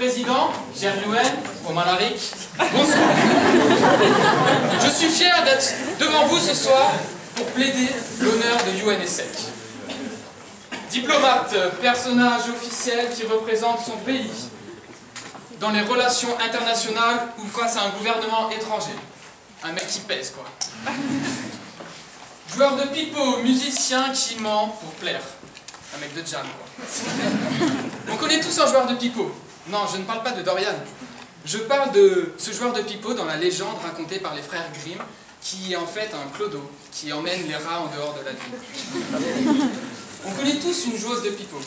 Président, cher Yuen, Romain Laric, bonsoir. Je suis fier d'être devant vous ce soir pour plaider l'honneur de UNESSEC. Diplomate, personnage officiel qui représente son pays dans les relations internationales ou face à un gouvernement étranger. Un mec qui pèse, quoi. Joueur de pipeau, musicien qui ment pour plaire. Un mec de jam, quoi. On connaît tous un joueur de pipeau. Non, je ne parle pas de Dorian. Je parle de ce joueur de pipeau dans la légende racontée par les frères Grimm, qui est en fait un clodo, qui emmène les rats en dehors de la ville. On connaît tous une joueuse de pipeau,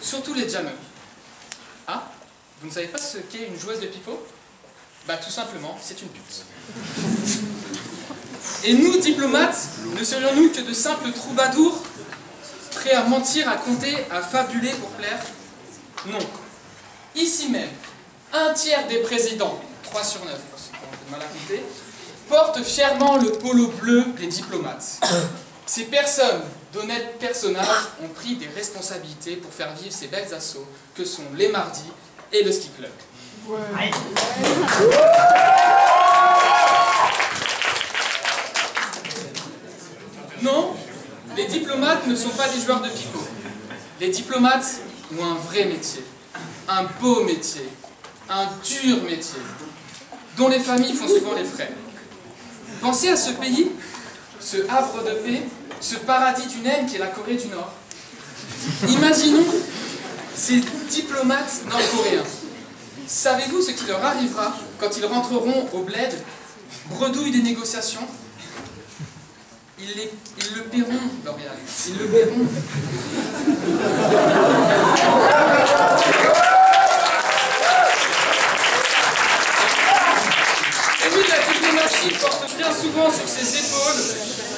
surtout les jammers. Ah, vous ne savez pas ce qu'est une joueuse de pipeau? Bah tout simplement, c'est une pute. Et nous, diplomates, ne serions-nous que de simples troubadours, prêts à mentir, à compter, à fabuler pour plaire? Non. Ici même, un tiers des présidents, 3 sur 9, pour ceux qui ont de mal à compter, portent fièrement le polo bleu des diplomates. Ces personnes, d'honnêtes personnages, ont pris des responsabilités pour faire vivre ces belles assos que sont les mardis et le ski club. Ouais. Non, les diplomates ne sont pas des joueurs de pipeau. Les diplomates ont un vrai métier, un beau métier, un dur métier, dont les familles font souvent les frais. Pensez à ce pays, ce havre de paix, ce paradis du Nègre qui est la Corée du Nord. Imaginons ces diplomates nord-coréens. Savez-vous ce qui leur arrivera quand ils rentreront au bled, bredouille des négociations? Ils le paieront, Dorian. Ils le paieront. Et oui, la diplomatie porte bien souvent sur ses épaules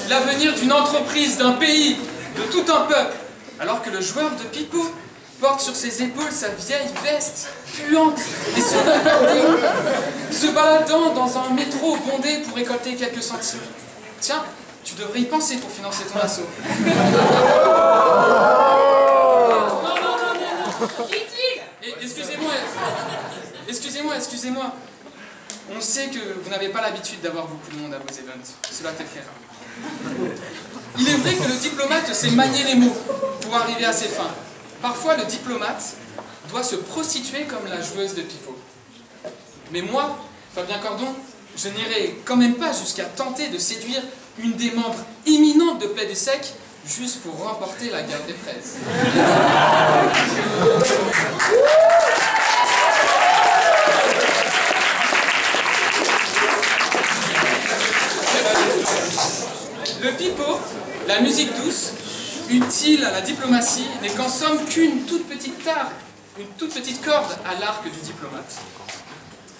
l'avenir d'une entreprise, d'un pays, de tout un peuple, alors que le joueur de pipeau porte sur ses épaules sa vieille veste puante et son accordéon, se baladant dans un métro bondé pour récolter quelques centimes. Tiens, tu devrais y penser pour financer ton assaut. Excusez-moi. On sait que vous n'avez pas l'habitude d'avoir beaucoup de monde à vos events. Cela t'effraiera. Il est vrai que le diplomate sait manier les mots pour arriver à ses fins. Parfois, le diplomate doit se prostituer comme la joueuse de pipeau. Mais moi, Fabien Cordon, je n'irai quand même pas jusqu'à tenter de séduire une des membres éminentes de Plaid-et-Sec juste pour remporter la guerre des fraises. Le pipeau, la musique douce, utile à la diplomatie, n'est qu'en somme qu'une toute petite tare, une toute petite corde à l'arc du diplomate.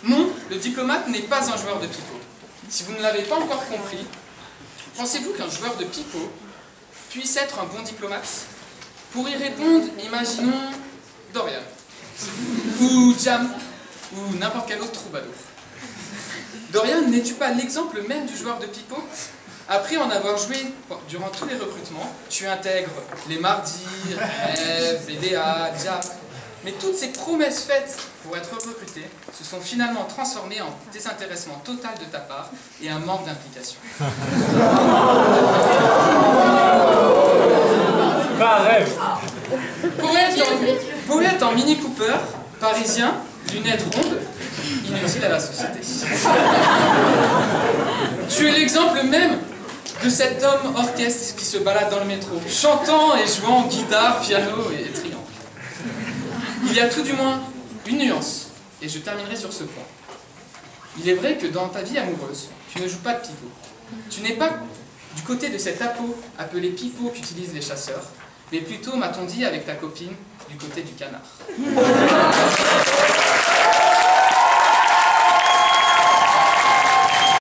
Non, le diplomate n'est pas un joueur de pipeau. Si vous ne l'avez pas encore compris, pensez-vous qu'un joueur de pipeau puisse être un bon diplomate? Pour y répondre, imaginons Dorian, ou Jam, ou n'importe quel autre troubadour. Dorian, n'es-tu pas l'exemple même du joueur de pipeau? Après en avoir joué durant tous les recrutements, tu intègres les mardis, Rêve, BDA, Jam. Mais toutes ces promesses faites pour être recruté se sont finalement transformées en désintéressement total de ta part et un manque d'implication. Poète en Mini Cooper, parisien, lunettes rondes, inutile à la société. Tu es l'exemple même de cet homme orchestre qui se balade dans le métro, chantant et jouant guitare, piano et triangle. Il y a tout du moins une nuance, et je terminerai sur ce point. Il est vrai que dans ta vie amoureuse, tu ne joues pas de pipeau. Tu n'es pas du côté de cet appôt appelé pipeau qu'utilisent les chasseurs, mais plutôt, m'a-t-on dit avec ta copine, du côté du canard.